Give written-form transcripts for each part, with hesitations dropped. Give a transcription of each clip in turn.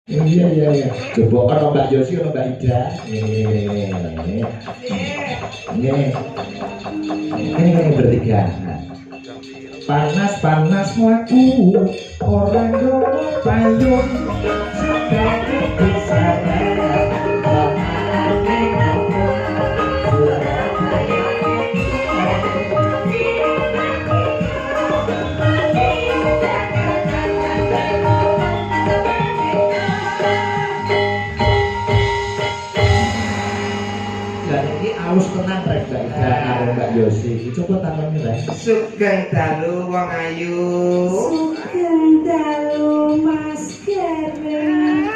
Iya iya iya. Coba ono Mbak Yosi, ono Mbak Ida. Bertiga. Panas-panas mlaku orang dono payung sebagai bisa harus tenang rek Mbak Yosi. Coba tangannya rek. Sugeng dalu wong ayu. Sugeng dalu Mas Kevin.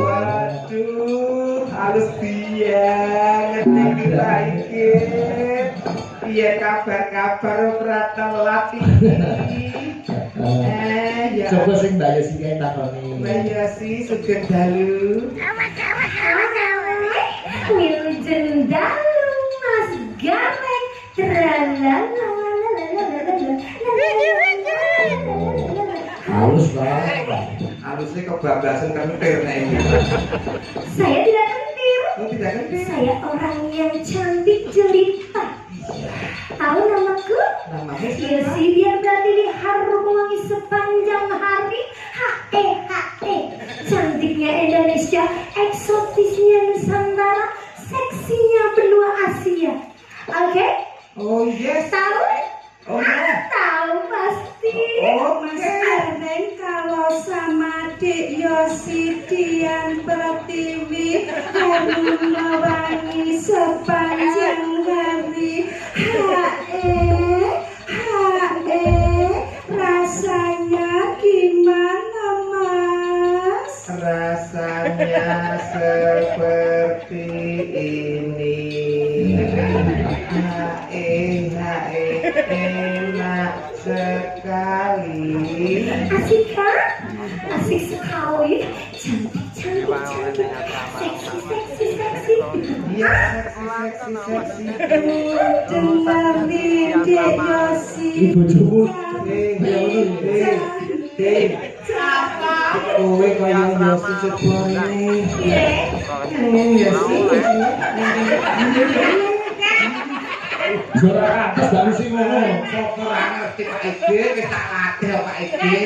Waduh, halus biyen kita iki. Piye kabar-kabar Prata Lati? Ya. Coba sing Mbak Yosi kae takoni. Mbak Yosi sugeng dalu. Wilujeng dalu Mas Gamek. Halus banget. Halusnya kebablasan kentir nek ini. Saya tidak kentir. Oh, tidak kentir. Saya orang yang cantik jelita. Tahu namaku? Namanya Yosi biar berarti di harum wangi sepanjang hari. Cantiknya Indonesia, eksotisnya Nusantara, seksinya benua Asia. Oke? Oh yes. Tahu? Oh ya. Tahu pasti. Oh, Mas Erwin kalau sama Dik Yosi Dian Pertiwi harum wangi sepanjang hari. Rasanya gimana Mas? Rasanya seperti ini. Enak sekali. Asik kan? Asik sekali. Cantik. Seksi. Iya, seksi. Dengar nih Dek Yosi. Ibu jumut. Siapa? Kowe kaya Yosi coba ini. Yosi. Zora atas baru sih ngomong. Kok ora ngerti Pak Ege, wis tak latih Pak Ege.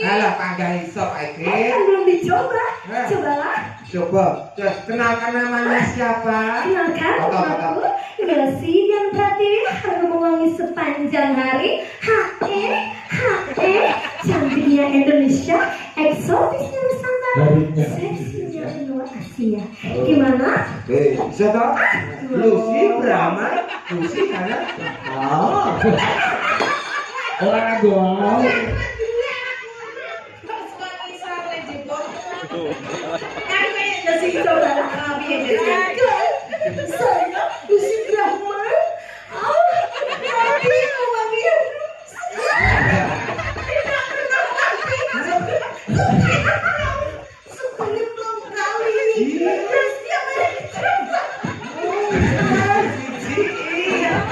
Alah panggah iso Pak Ege. Kan belum dicoba. Cobalah. Coba, kenalkan namanya siapa? Kenalkan namaku Yosi Dian Pratiwi harum wangi sepanjang hari. Cantiknya Indonesia, eksotisnya Nusantara, seksinya benua Asia. Gimana? Bisa toh? Lucy Brahma, Lucy mana? Orang agong. Saya Lucy Brahma. Tapi wanginya tidak pernah mati. Sekali belum kali. Dan setiap hari dicoba.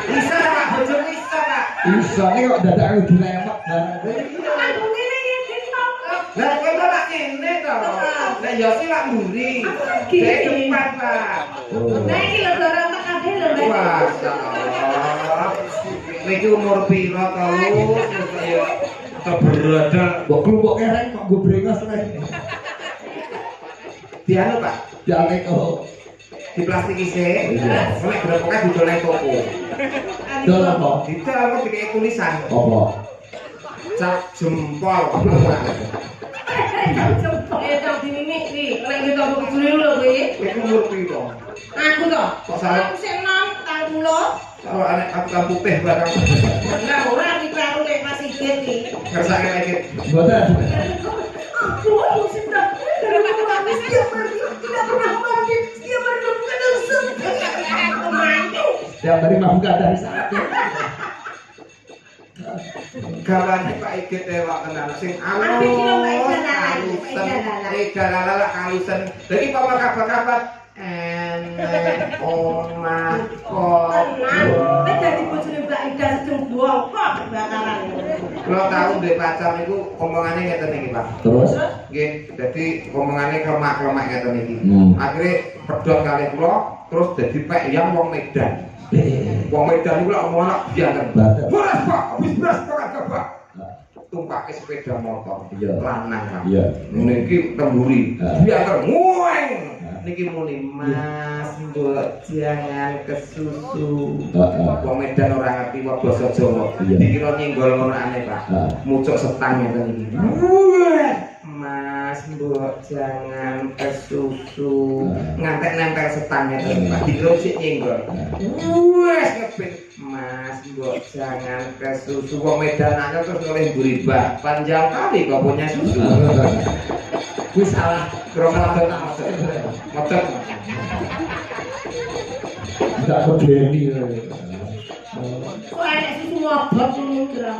Bisa Pak, bojone bisa Pak. Bisa nih kok dadakan dilemak banget. Aku ini Lah kowe kok lak kene to. Lah Yosi lak mburi. Dek depan Pak. Nah ini lho Dora tak kabeh lho Mbak. Masyaallah. Niki umur piro to Lu? Kaya keberadaan Mbok klumpuk kereng kok gue brengos rek. dianu Pak. Diane kok. Di plastik isik. Nek grepoknya didol nang toko. Dol apa? Didol apa dikek tulisan. Apa? Cap jempol. Tak dimimik nih, lek kita mau kecuri lho kowe. Iku umur piro? Aku to. Kok salah? Aku sing nom, tanggulo. Kalau anak aku kan putih barang. Lah ora dikaro lek masih gede. Kersake lagi. Boten. Aku Lucy Brahma. Harum wangi setiap hari tidak pernah mati. Setiap hari berkadang Aku mantu. Setiap hari mabuk dari saat. Gawane Pak Ige tewak tenan sing Tapi kira Mbak Ida kalusen. Kalusen. Jadi apa kabar-kabar? Enek omah kok. Tenang, kowe dadi bojone Mbak Ida sedeng bongkok bakaran. Kalau tahu dari pacar itu omongannya ngeten iki Pak. Terus? Nggih, jadi omongannya kelemak-kelemak ngeten iki. Akhirnya pedot kali kula terus dadi pek yang wong Medan. Wong Medan iku lak omongan bianten. Beras Pak, habis beras Pak. Tumpake sepeda motor. Lanang Pak. Niki temburi. Bianten ngueng. Niki muni Mas mbok jangan kesusu. Wong Medan ora ngerti wae basa Jawa. Dikira nyenggol ngono aneh Pak. Mucuk setang ngeten iki. Mas mbok jangan kesusu. Ngantek nempel setang ngeten Pak. Dikira sik nyenggol. Wes ngepit Mas mbok jangan kesusu. Wong Medan aja terus oleh mburi bak. Panjang kali kok punya susu. Wis salah. Kromo motor. Enggak pedeni. Kok enek susu mabok ngono.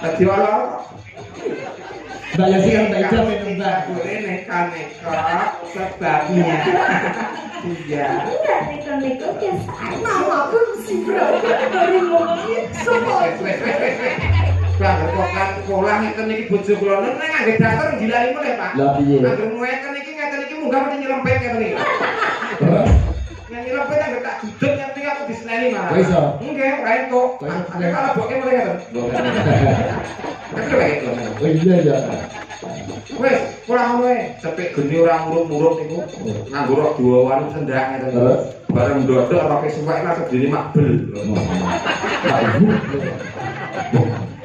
Tadi ora. Mbak Yasi kan Mbak Ida minum Mbak. Boleh neka-neka sebabnya. Iya. Neko-neko biasa. Nama aku si Bro. Dari ngomongin semua. Bang, kok kan sekolah ngeten iki bojo kula nang ngangge daster gilani meneh, Pak. Lah piye? Angger ngeten iki ngeten iki munggah mesti nyelempet ngeten iki. Yang nyelempet angger tak duduk nyanti aku diseneni malah. Kok iso? Nggih, ora entuk. Tapi kalau boke mulai ngeten. Tapi lagi itu. Oh iya ya. Wes, kurang wae. Cepet geni ora murup-murup niku. Nganggo rok duawan sendak ngeten. Terus Bareng ndodok roke suwek lah sedene makbel.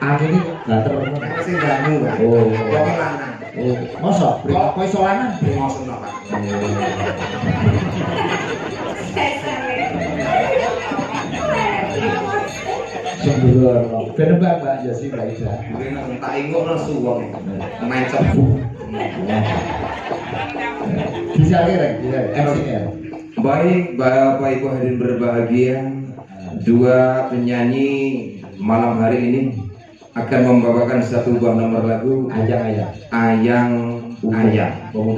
Angin ini gak terlalu. Sing banyu, Pak. Oh. Wong lanang. Oh, masa? Kok iso lanang? Ngosen Pak. Sembrono. Ben Mbak Yasi Mbak Ida. Mungkin tak ingokno suwong. Main cebu. Bisa kira, MC-nya. Baik, Bapak Ibu hadirin berbahagia, dua penyanyi malam hari ini akan membawakan satu buah nomor lagu Ayang Pemuda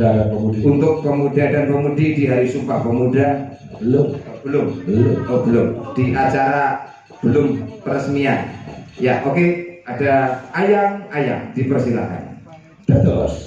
dan Pemudi. untuk pemuda dan pemudi di Hari Sumpah Pemuda. Belum. Di acara belum peresmian. Ya, oke, ada Ayang, dipersilakan. Terus.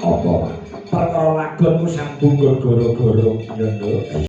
Apa? Perkara lagonmu sambung goro-goro ya, Nduk.